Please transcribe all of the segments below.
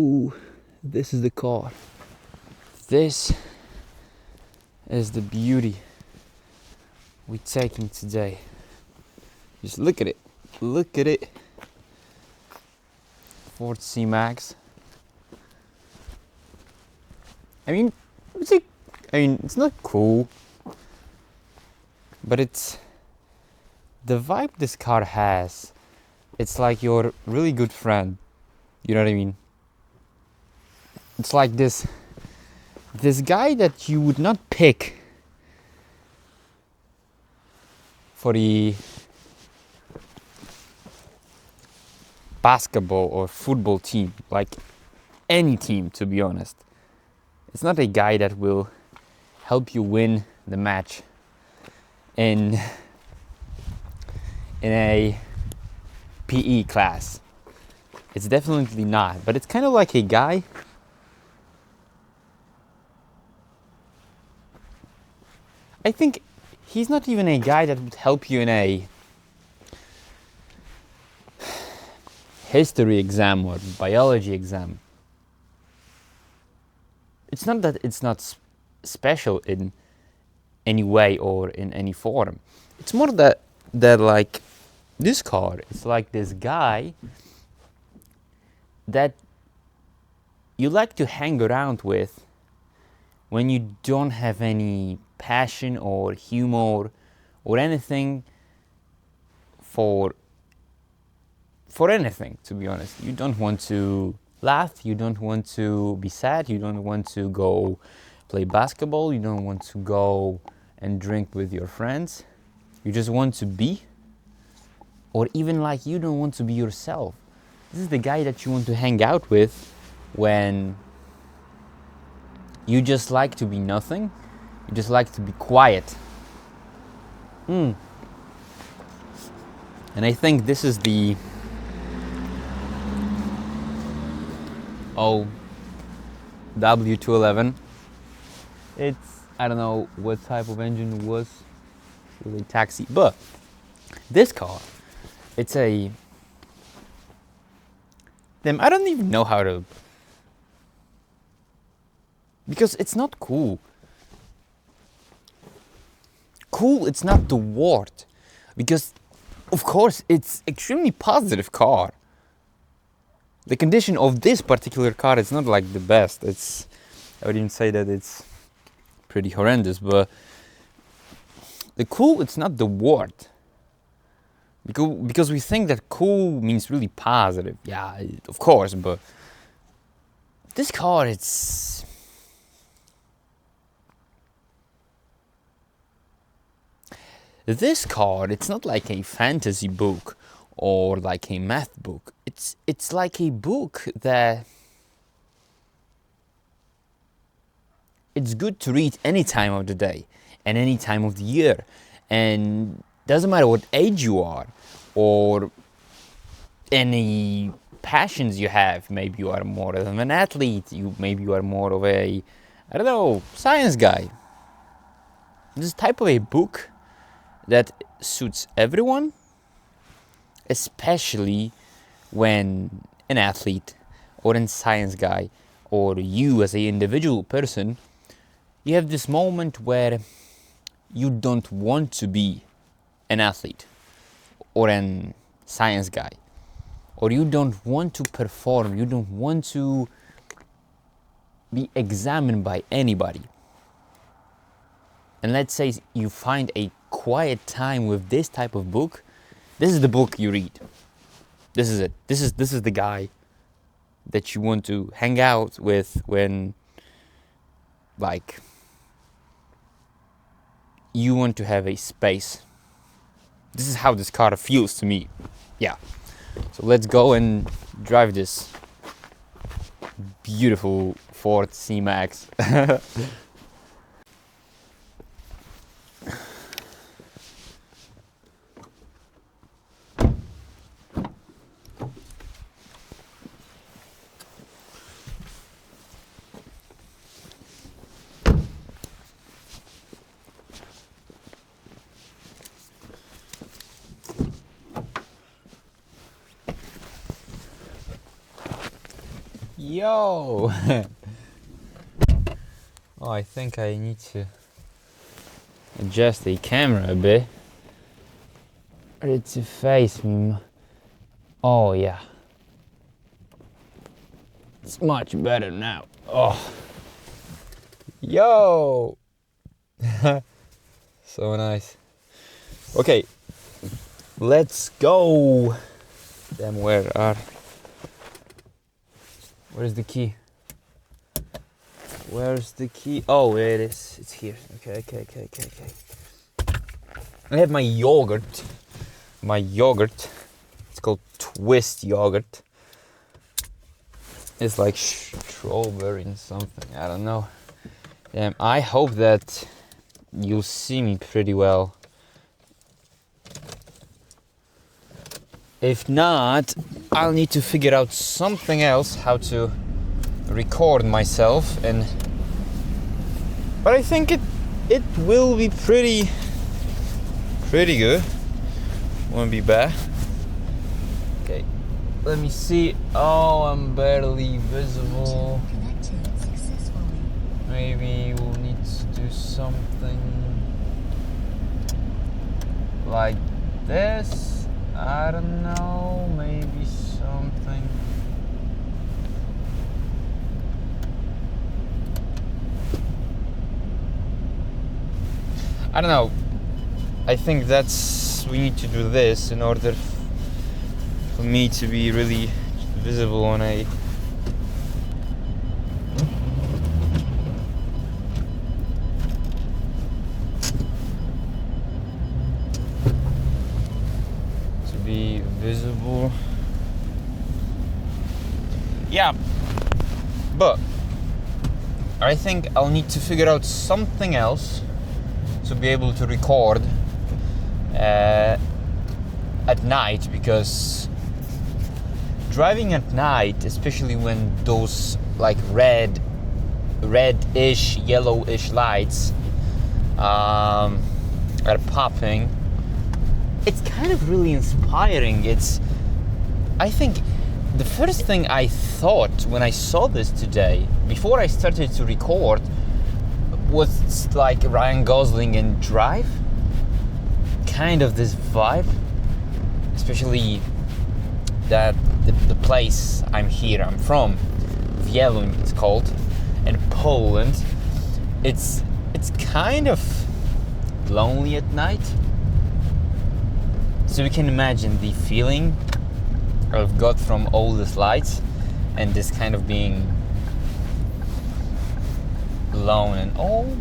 Ooh, this is the car. This is the beauty we're taking today. Just look at it. Look at it. Ford C-Max. I mean, it's not cool, but it's the vibe this car has. It's like your really good friend. You know what I mean? It's like this guy that you would not pick for the basketball or football team, like any team, to be honest. It's not a guy that will help you win the match in a PE class. It's definitely not, but it's kind of like a guy I think he's not even a guy that would help you in a history exam or biology exam. It's not that it's not special in any way or in any form. It's more that like this car, it's like this guy that you like to hang around with when you don't have any passion or humor or anything for anything, to be honest. You don't want to laugh, you don't want to be sad, you don't want to go play basketball, you don't want to go and drink with your friends. You just want to be, or even like you don't want to be yourself. This is the guy that you want to hang out with when you just like to be nothing, you just like to be quiet. And I think this is the W211. It's, I don't know what type of engine it was, really taxi, but this car, it's a, I don't even know how to, because it's not cool. Cool, it's not the word, because of course it's extremely positive car. The condition of this particular car is not like the best. I would even say that it's pretty horrendous, but the cool, it's not the word. Because we think that cool means really positive. Yeah, of course, but this car, it's not like a fantasy book or like a math book. It's like a book that it's good to read any time of the day and any time of the year, and doesn't matter what age you are or any passions you have. Maybe you are more of an athlete, maybe you are more of a, I don't know, science guy. This type of a book that suits everyone, especially when an athlete or a science guy or you as an individual person, you have this moment where you don't want to be an athlete or a science guy, or you don't want to perform, you don't want to be examined by anybody. And let's say you find a quiet time with this type of book. This is the book you read. This is it. This is the guy that you want to hang out with when, like, you want to have a space. This is how this car feels to me. Yeah. So let's go and drive this beautiful Ford C-Max. Yo! Oh, I think I need to adjust the camera a bit. Ready to face me. Oh yeah. It's much better now. Oh. Yo! So nice. Okay. Let's go. Damn, where is the key? Where's the key? Oh, there it is. It's here. Okay. I have my yogurt. It's called Twist yogurt. It's like strawberry and something. I don't know. I hope that you'll see me pretty well. If not, I'll need to figure out something else how to record myself, but I think it will be pretty good. Won't be bad. Okay, let me see. Oh, I'm barely visible. Maybe we'll need to do something like this. I don't know, maybe something. I don't know. I think we need to do this in order for me to be really visible on a visible. Yeah, but I think I'll need to figure out something else to be able to record at night, because driving at night, especially when those like red-ish, yellowish lights are popping, it's kind of really inspiring. I think the first thing I thought when I saw this today, before I started to record, was like Ryan Gosling in Drive. Kind of this vibe, especially that the place I'm from, Wieluń it's called, in Poland. It's kind of lonely at night. So you can imagine the feeling I've got from all these lights and this kind of being alone and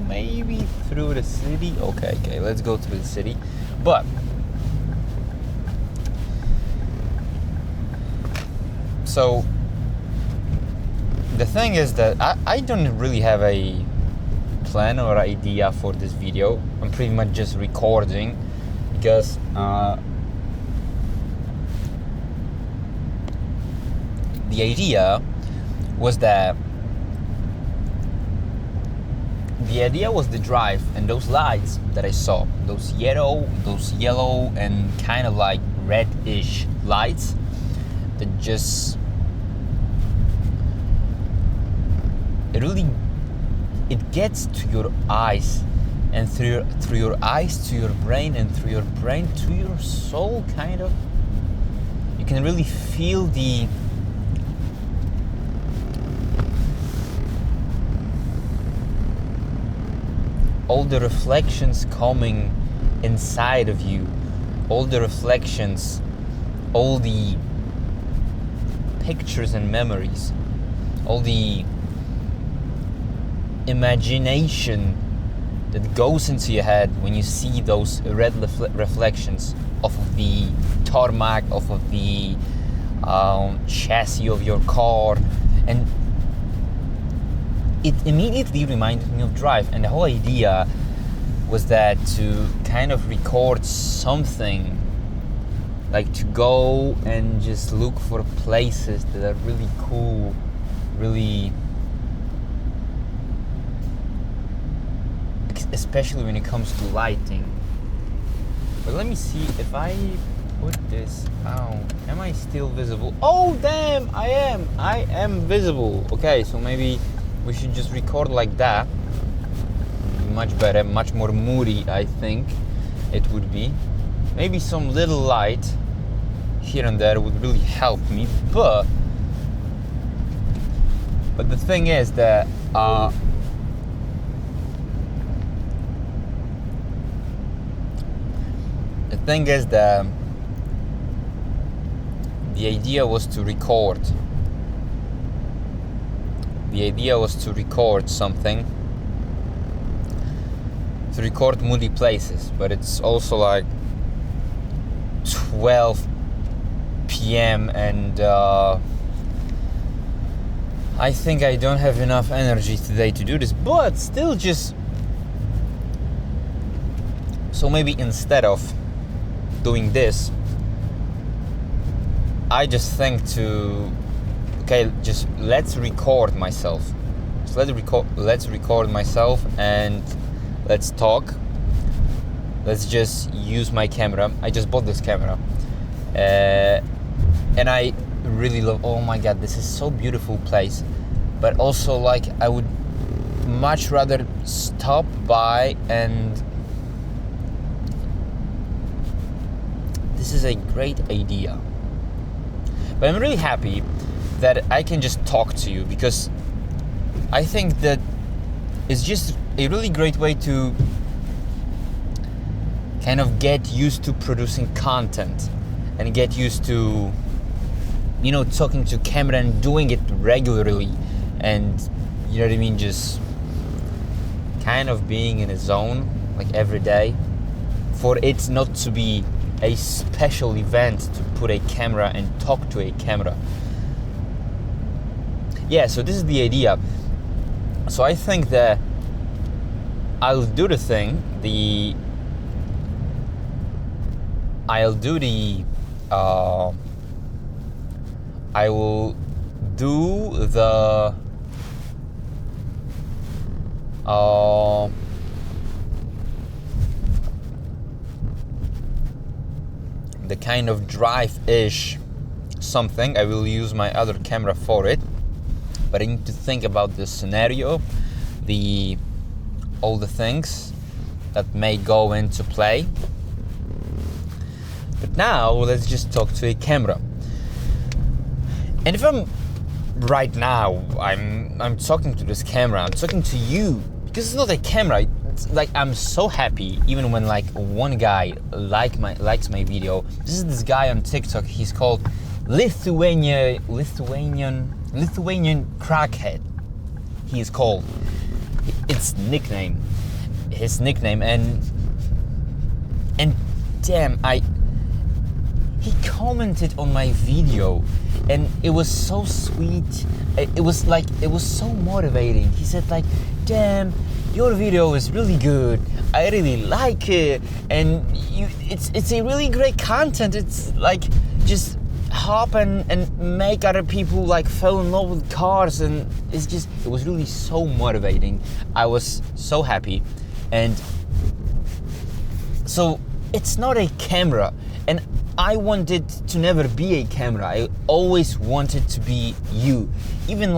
maybe through the city. Okay, let's go through the city. But so the thing is that I don't really have a plan or idea for this video. I'm pretty much just recording because the idea was the drive and those lights that I saw, those yellow and kind of like reddish lights that just it gets to your eyes, and through your eyes to your brain, and through your brain to your soul, kind of. You can really feel all the reflections coming inside of you, all the reflections, all the pictures and memories, all the imagination that goes into your head when you see those red reflections off of the tarmac, off of the chassis of your car, and it immediately reminded me of Drive. And the whole idea was that to kind of record something, like to go and just look for places that are really cool, really, especially when it comes to lighting. But let me see if I put this out. Am I still visible? Oh damn, I am visible. Okay, so maybe we should just record like that. Much better, much more moody, I think it would be. Maybe some little light here and there would really help me, but the thing is that the idea was to record. The idea was to record something, to record moody places, but it's also like 12 p.m. and I think I don't have enough energy today to do this, but still just... So maybe instead of doing this, I just think to... Okay, just let's record myself. So let's record myself and let's talk. Let's just use my camera. I just bought this camera. And I really love... Oh my god, this is so beautiful place. But also, like, I would much rather stop by and... This is a great idea. But I'm really happy that I can just talk to you, because I think that it's just a really great way to kind of get used to producing content and get used to, you know, talking to camera and doing it regularly, and, you know what I mean, just kind of being in a zone like every day, for it not to be a special event to put a camera and talk to a camera. Yeah, so this is the idea. So I think that I'll do the thing, I will do the kind of drive-ish something. I will use my other camera for it, but I need to think about the scenario, all the things that may go into play. But now let's just talk to a camera. And if I'm talking to this camera, I'm talking to you, because it's not a camera. It's like, I'm so happy even when like one guy likes my video. This guy on TikTok. He's called Lithuanian Crackhead. He is called. It's his nickname, and damn, he commented on my video, and it was so sweet. It was so motivating. He said like, damn, your video is really good. I really like it, and it's a really great content. It's like, just hop and make other people like fall in love with cars, and it was really so motivating. I was so happy. And so it's not a camera, and I wanted to never be a camera. I always wanted to be you. Even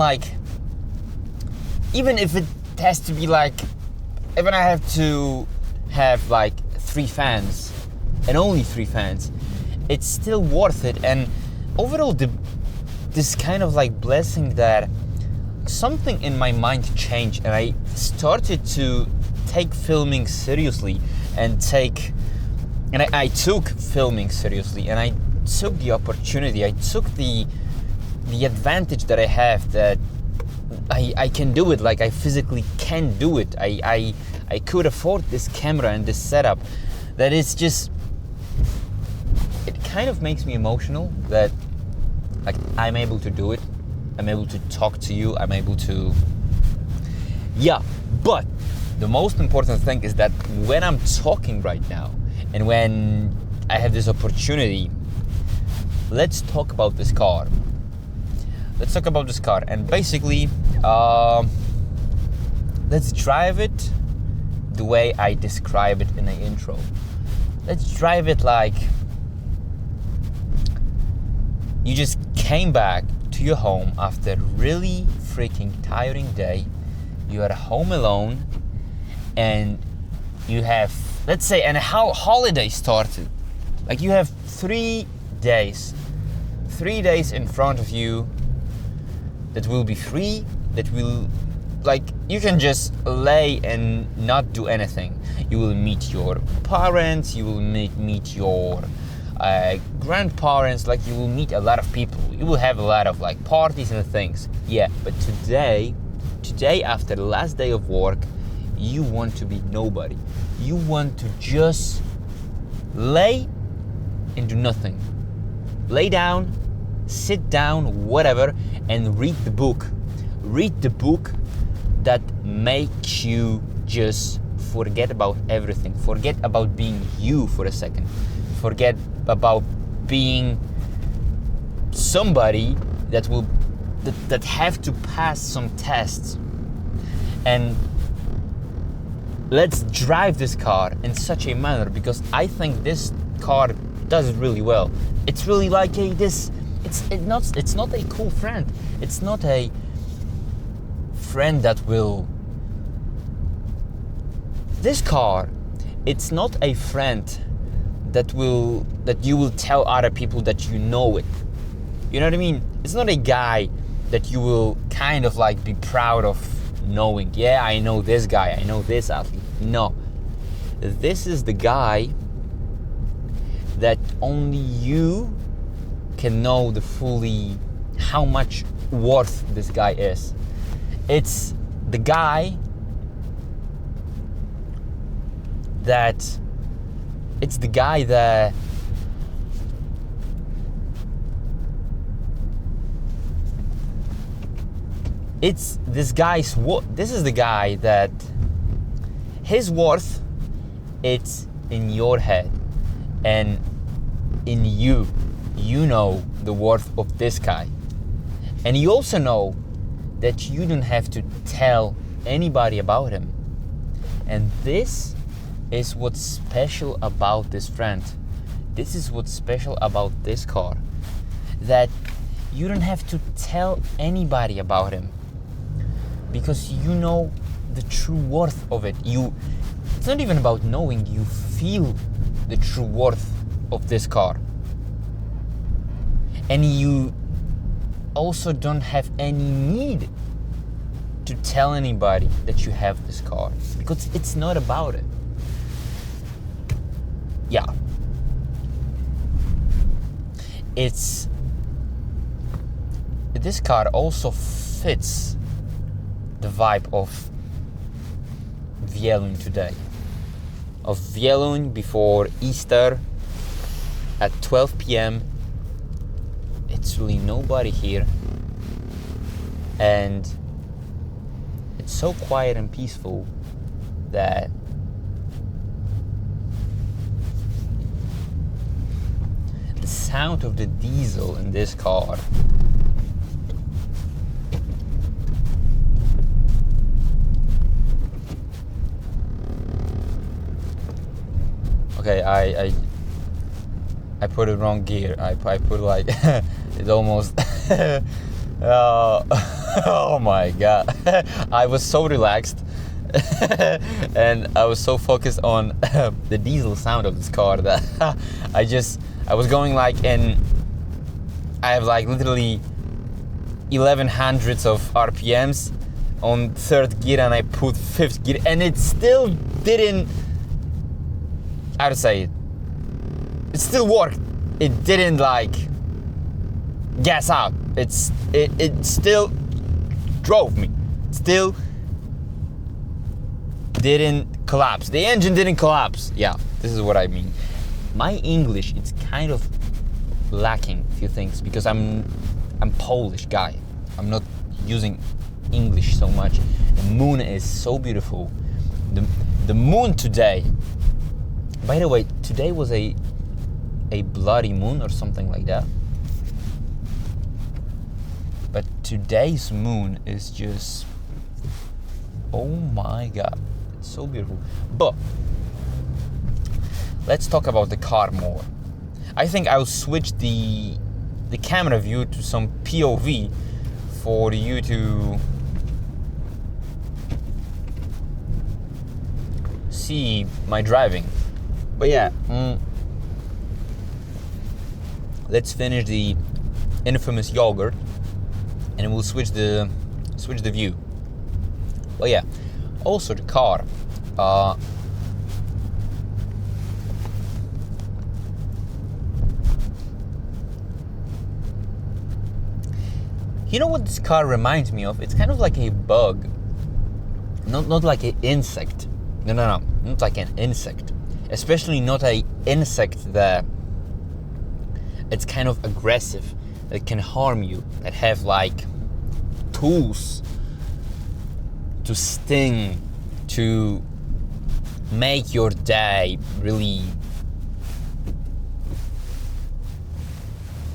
if it has to be like, even I have to have like 3 fans and only 3 fans, it's still worth it. And overall, this kind of like blessing that something in my mind changed, and I started to take filming seriously and I took filming seriously, and I took the opportunity. I took the advantage that I have, that I can do it. Like, I physically can do it. I could afford this camera and this setup. That is just, it kind of makes me emotional that like I'm able to do it. I'm able to talk to you. I'm able to, yeah. But the most important thing is that when I'm talking right now, and when I have this opportunity, let's talk about this car. And basically, let's drive it the way I describe it in the intro. Let's drive it like You just came back to your home after a really freaking tiring day. You are home alone, and you have, let's say, and how holiday started. Like you have 3 days in front of you that will be free, that will, like, you can just lay and not do anything. You will meet your parents, you will meet your grandparents, like you will meet a lot of people. You will have a lot of like parties and things. Yeah, but today after the last day of work, you want to be nobody. You want to just lay and do nothing. Lay down, sit down, whatever, and read the book. Read the book that makes you just forget about everything. Forget about being you for a second. Forget about being somebody that have to pass some tests. And let's drive this car in such a manner, because I think this car does it really well. It's really like it's not a cool friend. It's not a friend that will. This car, it's not a friend that you will tell other people that you know it. You know what I mean? It's not a guy that you will kind of like be proud of knowing. Yeah, I know this guy, I know this athlete. No. This is the guy that only you can know the fully how much worth this guy is. It's the guy that it's the guy that it's this guy's this is the guy that his worth, it's in your head and in you. You know the worth of this guy, and you also know that you don't have to tell anybody about him. And this is what's special about this friend. This is what's special about this car, that you don't have to tell anybody about him, because you know the true worth of it. It's not even about knowing, you feel the true worth of this car. And you also don't have any need to tell anybody that you have this car, because it's not about it. Yeah. This car also fits the vibe of Wielun today. Of Wielun before Easter at 12 p.m. It's really nobody here. And it's so quiet and peaceful that the sound of the diesel in this car okay, I put it wrong gear. I put like it's almost oh my god. I was so relaxed and I was so focused on the diesel sound of this car that I was going like, and I have like literally 1100s of RPMs on third gear, and I put fifth gear, and it still didn't, how to say it, it still worked. It didn't like gas out. It still drove me. Still didn't collapse. The engine didn't collapse. Yeah, this is what I mean. My English, it's kind of lacking a few things because I'm Polish guy. I'm not using English so much. The moon is so beautiful. The moon today, by the way, today was a bloody moon or something like that. But today's moon is just, oh my god, it's so beautiful. But let's talk about the car more. I think I'll switch the the camera view to some POV for you to see my driving. But yeah, let's finish the infamous yogurt, and we'll switch the view. Well, yeah. Also, the car. You know what this car reminds me of? It's kind of like a bug, not like an insect. No, not like an insect. Especially not an insect that it's kind of aggressive, that can harm you, that have like tools to sting, to make your day really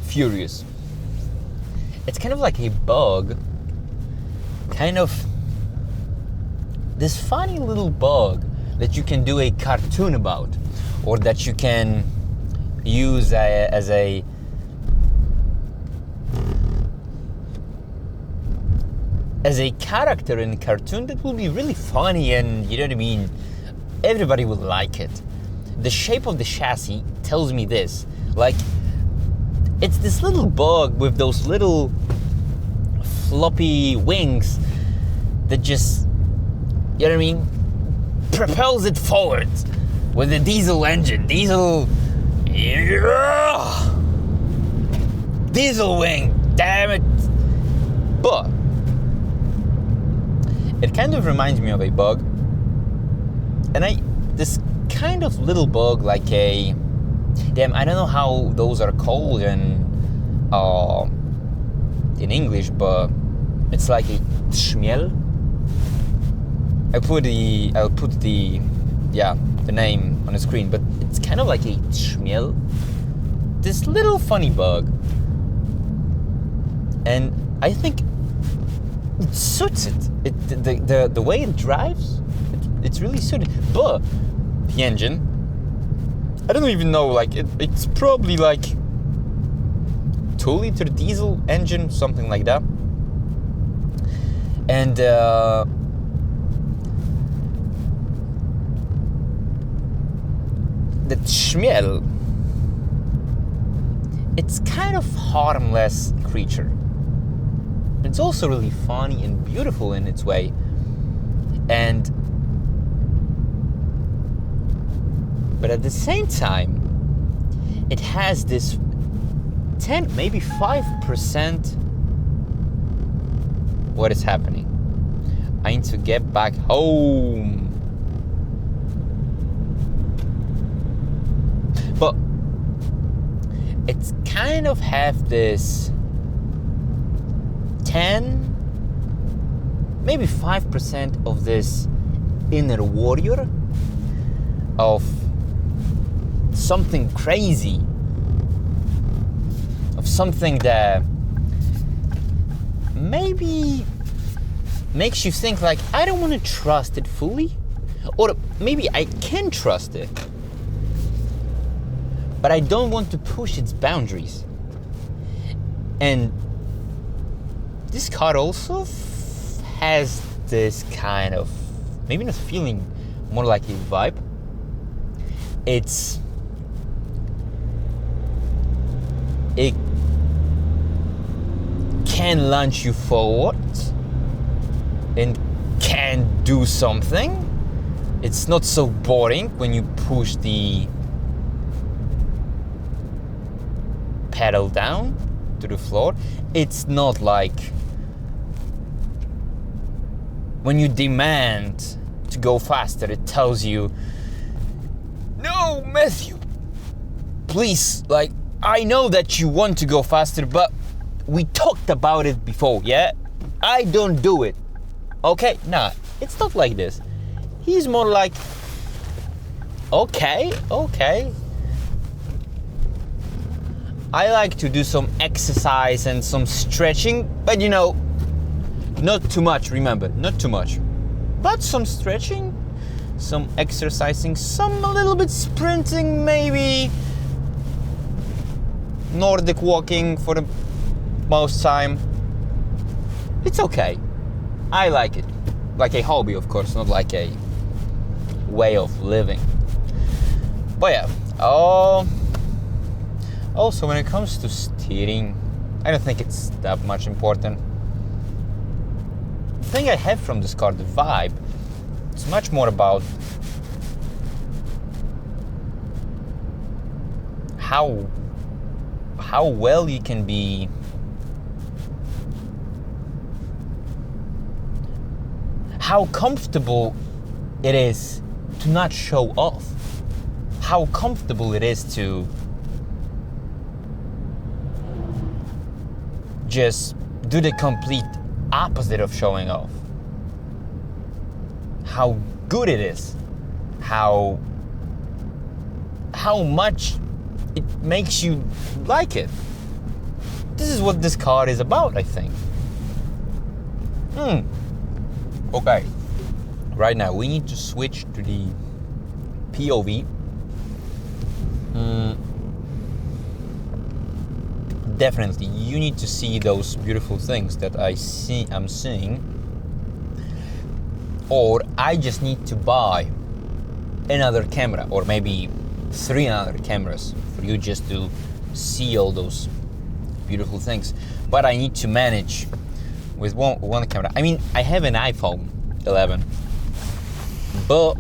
furious. It's kind of like a bug, kind of this funny little bug that you can do a cartoon about, or that you can use as a character in a cartoon that will be really funny, and you know what I mean, everybody will like it. The shape of the chassis tells me this, like, it's this little bug with those little floppy wings that just, you know what I mean, propels it forward with a diesel engine. Diesel wing, damn it. But it kind of reminds me of a bug. And this kind of little bug, like a, damn, I don't know how those are called in English, but it's like a trzmiel. I'll put the name on the screen, but it's kind of like a trzmiel. This little funny bug. And I think it suits it. The way it drives, it's really suited. But the engine, I don't even know, like it's probably like 2-liter diesel engine, something like that. And the trzmiel, it's kind of harmless creature. It's also really funny and beautiful in its way. But at the same time, it has this 10, maybe 5%. What is happening? I need to get back home. But it's kind of have this 10, maybe 5% of this inner warrior, of something crazy, of something that maybe makes you think like, I don't want to trust it fully, or maybe I can trust it, but I don't want to push its boundaries. And this car also has this kind of, maybe not feeling, more like a vibe. It can launch you forward and can do something. It's not so boring when you push the pedal down to the floor. It's not like when you demand to go faster, it tells you, no, Matthew, please, like, I know that you want to go faster, but we talked about it before, yeah? I don't do it. Okay? Nah, it's not like this. He's more like, okay. I like to do some exercise and some stretching, but you know, not too much, remember, not too much. But some stretching, some exercising, some a little bit sprinting, maybe Nordic walking for the most time. It's okay. I like it. Like a hobby, of course, not like a way of living. But yeah, also when it comes to steering, I don't think it's that much important. The thing I have from this car, the vibe, it's much more about how well you can be how comfortable it is to not show off, how comfortable it is to just do the complete opposite of showing off, how good it is, how much it makes you like it. This is what this car is about, I think. Okay, right now we need to switch to the POV. Definitely, you need to see those beautiful things that I'm seeing, or I just need to buy another camera, or maybe 3 other cameras for you just to see all those beautiful things. But I need to manage with one camera. I mean, I have an iPhone 11, but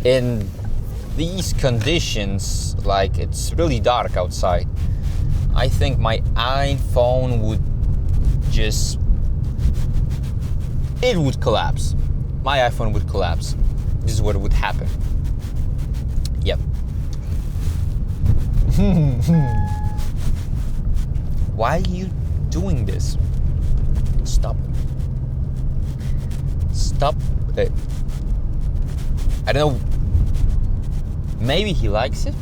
in these conditions, like it's really dark outside, I think my iPhone would collapse. My iPhone would collapse. This is what would happen. Yep. Why are you doing this? Stop it. I don't know. Maybe he likes it.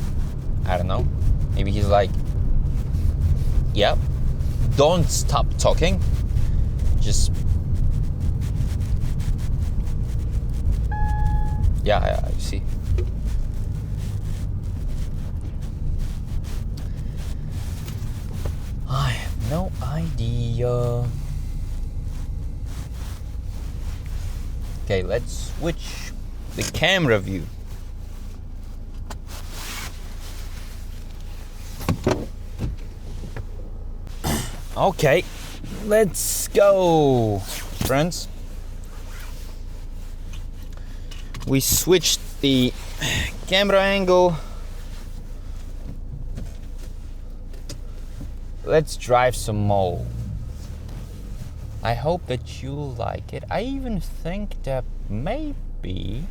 I don't know. Maybe he's like, yeah, don't stop talking. Just, yeah, you see. I have no idea. Okay, let's switch the camera view. Okay, let's go, friends. We switched the camera angle. Let's drive some more. I hope that you like it. I even think that maybe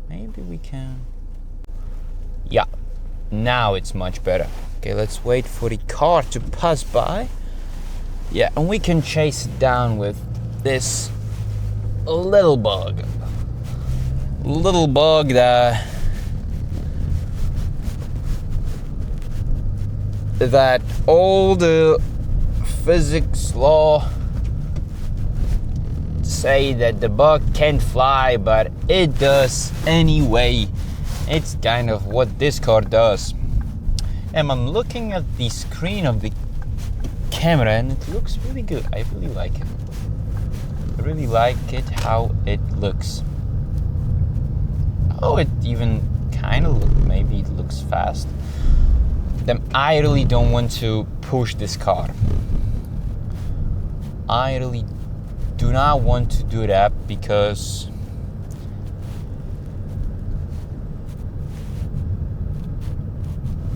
we can. Yeah, now it's much better. Okay, let's wait for the car to pass by. Yeah, and we can chase it down with this little bug. Little bug that all the physics law say that the bug can't fly, but it does anyway. It's kind of what this car does. And I'm looking at the screen of the camera and it looks really good. I really like it. I really like it how it looks. Oh, it even kind of maybe it looks fast. Then I really don't want to push this car. I really do not want to do that because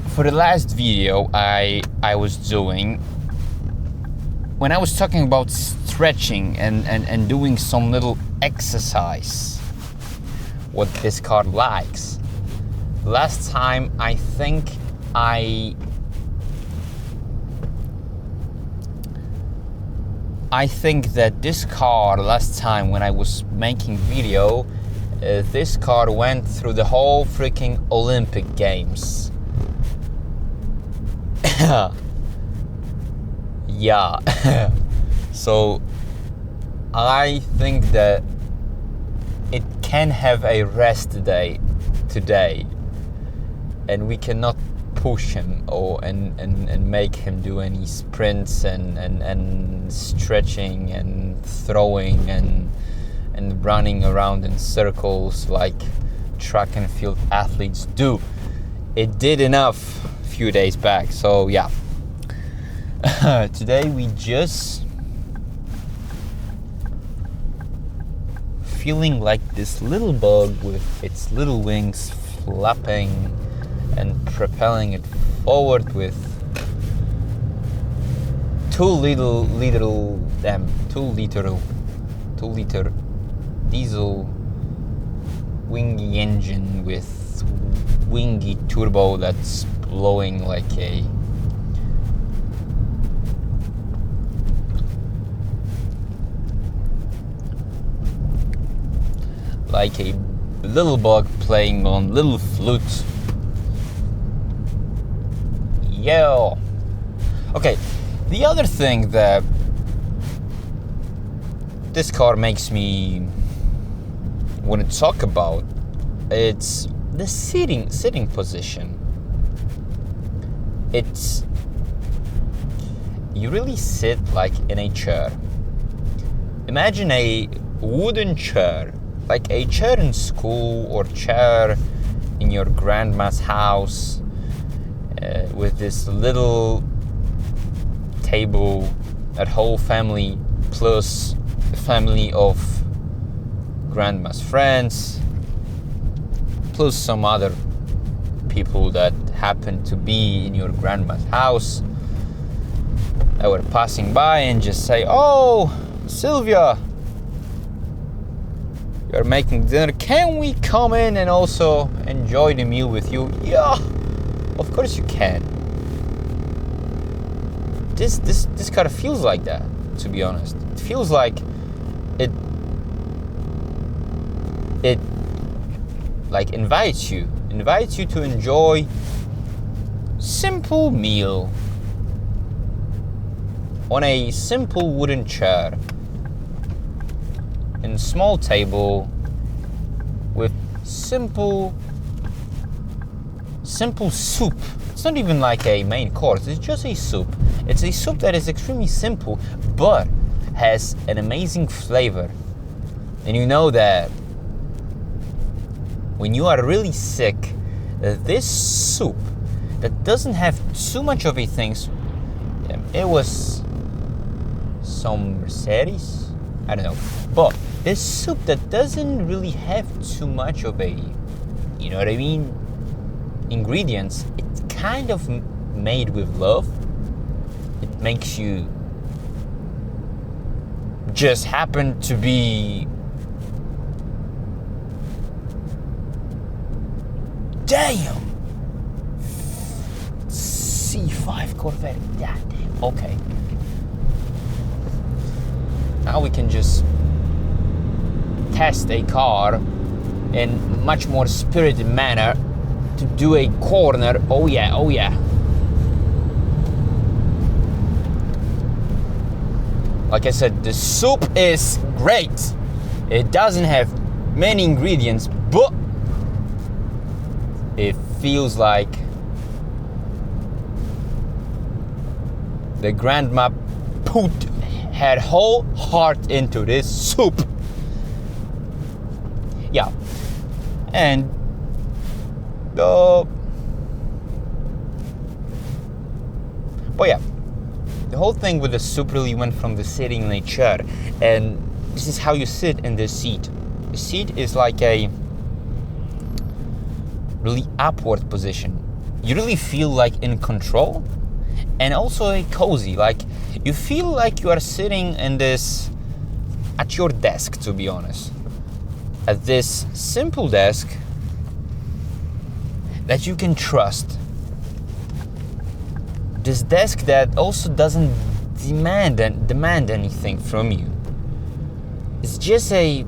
for the last video I was doing, when I was talking about stretching and doing some little exercise, what this car likes. Last time I think I think that this car, last time when I was making video, this car went through the whole freaking Olympic Games. Yeah. So I think that it can have a rest day today, and we cannot push him and make him do any sprints and stretching and throwing and running around in circles like track and field athletes do. It did enough a few days back. So yeah, today we just feeling like this little bug with its little wings flapping and propelling it forward with two liter diesel wingy engine with wingy turbo that's blowing like a little bug playing on little flute. Yeah. Okay, the other thing that this car makes me want to talk about, it's the sitting position. It's, you really sit like in a chair. Imagine a wooden chair, like a chair in school or chair in your grandma's house, with this little table, that whole family plus the family of grandma's friends, plus some other people that happen to be in your grandma's house that were passing by and just say, "Oh, Sylvia, you're making dinner. Can we come in and also enjoy the meal with you?" Yeah, of course you can. This kind of feels like that, to be honest. It feels like it like invites you to enjoy simple meal on a simple wooden chair in a small table with simple soup. It's not even like a main course, it's just a soup. It's a soup that is extremely simple but has an amazing flavor. And you know that when you are really sick, this soup that doesn't have too much of a thing, it was some Mercedes, I don't know, but this soup that doesn't really have too much of a, you know what I mean, ingredients, it's kind of made with love. It makes you just happen to be, damn, C5 Corvette, yeah, damn, okay. Now we can just test a car in much more spirited manner to do a corner. Oh yeah. Like I said, the soup is great. It doesn't have many ingredients, but it feels like the grandma put her whole heart into this soup. Yeah, and but yeah, the whole thing with the soup really went from the sitting in a chair, and this is how you sit in this seat. The seat is like a really upward position. You really feel like in control, and also a cozy, like you feel like you are sitting in this at your desk, to be honest, at this simple desk that you can trust. This desk that also doesn't demand anything from you. It's just a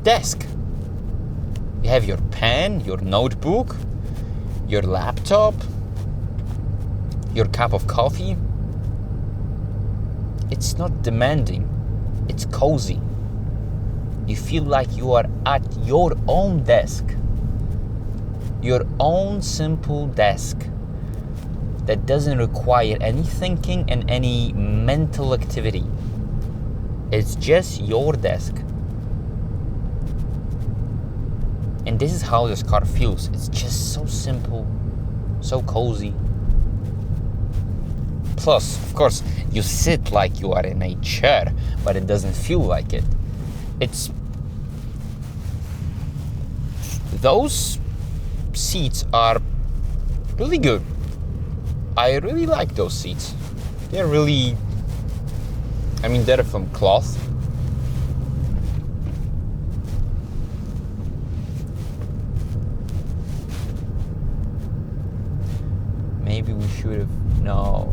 desk. You have your pen, your notebook, your laptop, your cup of coffee. It's not demanding, it's cozy. You feel like you are at your own desk. your own simple desk that doesn't require any thinking and any mental activity. It's just your desk. And this is how this car feels. It's just so simple, so cozy. Plus, of course, you sit like you are in a chair, but it doesn't feel like it. Those seats are really good. I really like those seats. They're from cloth. Maybe we should have... No.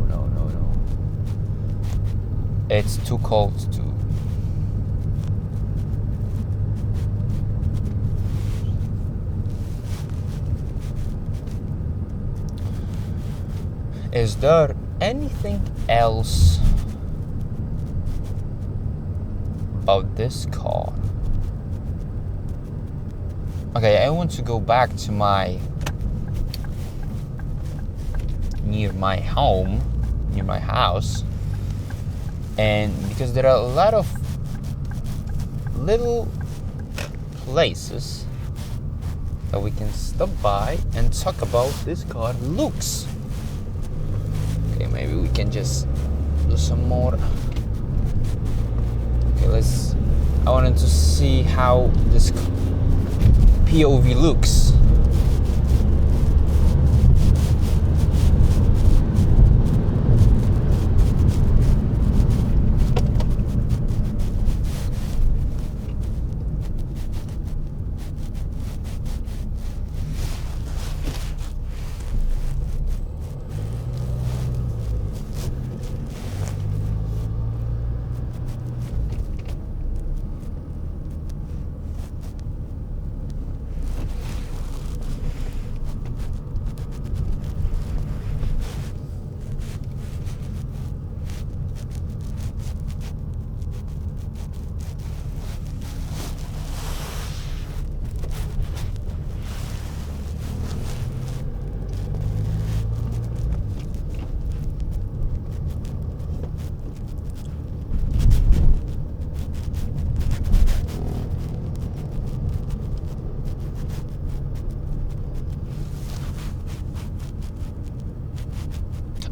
It's too cold to... Is there anything else about this car? Okay, I want to go back to near my house, and because there are a lot of little places that we can stop by and talk about this car looks. Okay, maybe we can just do some more. Okay, I wanted to see how this POV looks.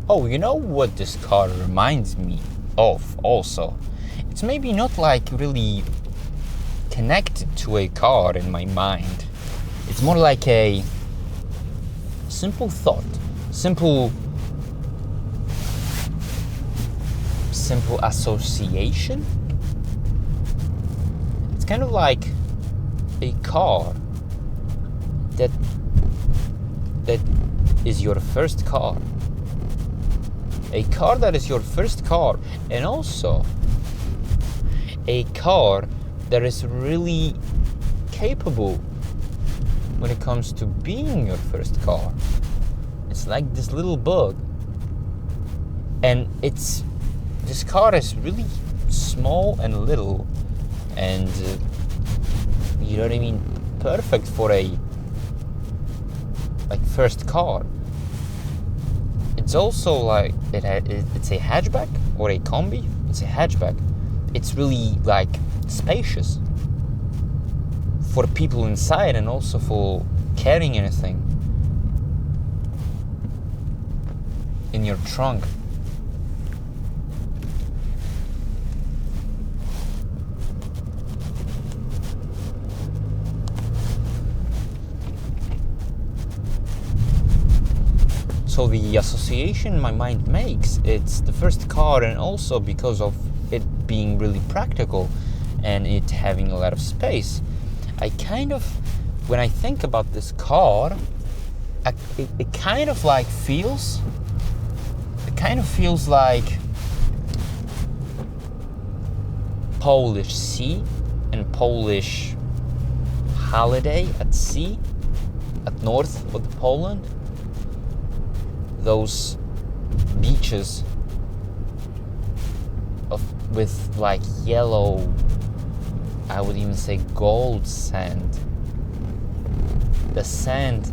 Oh, you know what this car reminds me of also? It's maybe not like really connected to a car in my mind. It's more like a simple thought, simple association. It's kind of like a car that is your first car. A car that is your first car, and also a car that is really capable when it comes to being your first car. It's like this little bug, and this car is really small and little, and you know what I mean, perfect for a first car. It's also like it's a hatchback or a combi. It's a hatchback. It's really spacious for people inside, and also for carrying anything in your trunk. So the association my mind makes, it's the first car, and also because of it being really practical and it having a lot of space. When I think about this car, it kind of feels like Polish sea and Polish holiday at sea, at north of Poland. Those beaches with yellow, I would even say gold sand. The sand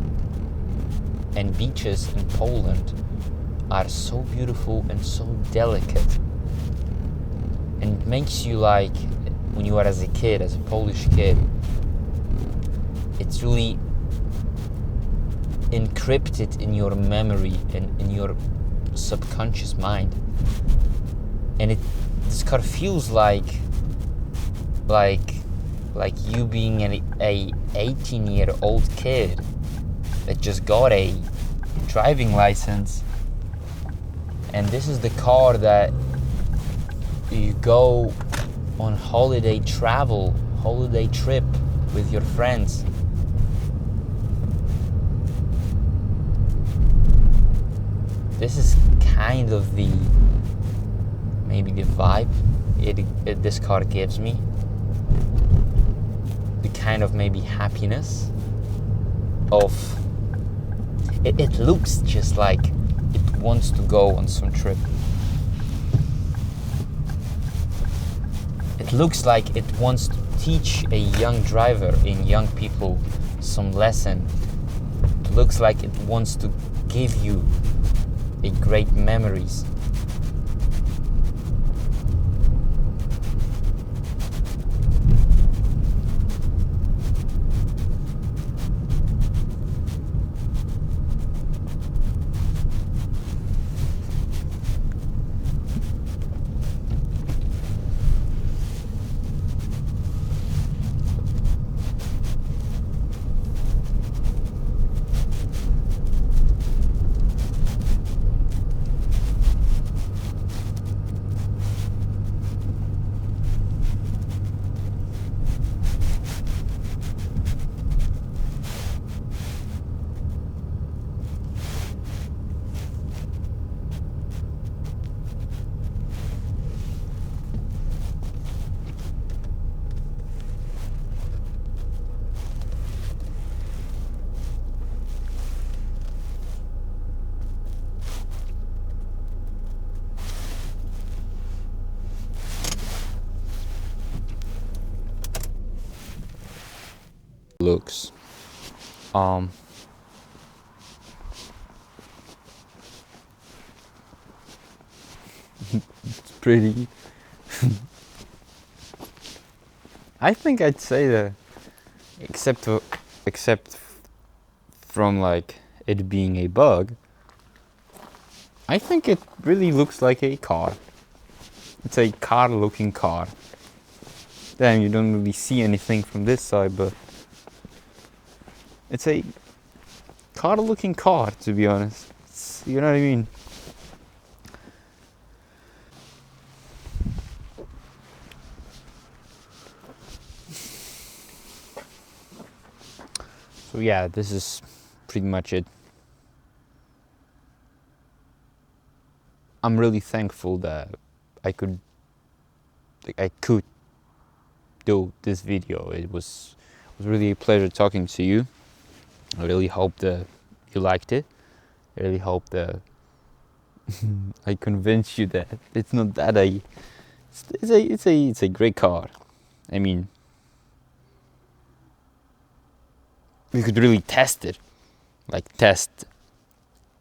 And beaches in Poland are so beautiful and so delicate, and it makes you like, when you are as a kid, as a Polish kid, it's really encrypted in your memory and in your subconscious mind, and this car feels like you being a 18-year-old kid that just got a driving license. And this is the car that you go on holiday trip with your friends. This is kind of maybe the vibe this car gives me. The kind of maybe happiness of it looks just like it wants to go on some trip. It looks like it wants to teach a young driver and young people some lesson. It looks like it wants to give you a great memories. Looks it's pretty I think I'd say that except from like it being a bug, I think it really looks like a car. It's a car looking car. Damn, you don't really see anything from this side, but it's a car looking car, to be honest. You know what I mean? So yeah, this is pretty much it. I'm really thankful that I could do this video. It was really a pleasure talking to you. I really hope that you liked it. I really hope that I convinced you that it's not that it's a great car. I mean, we could really test it, like test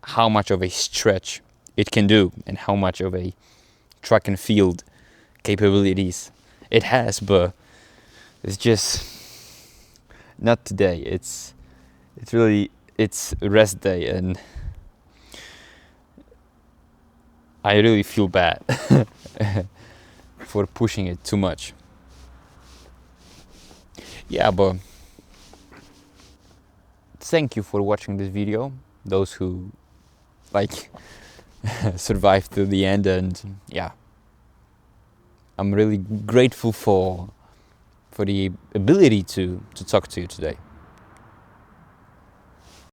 how much of a stretch it can do and how much of a track and field capabilities it has, but it's just not today. It's rest day, and I really feel bad for pushing it too much. Yeah, but thank you for watching this video, those who like survived to the end, and yeah, I'm really grateful for the ability to talk to you today.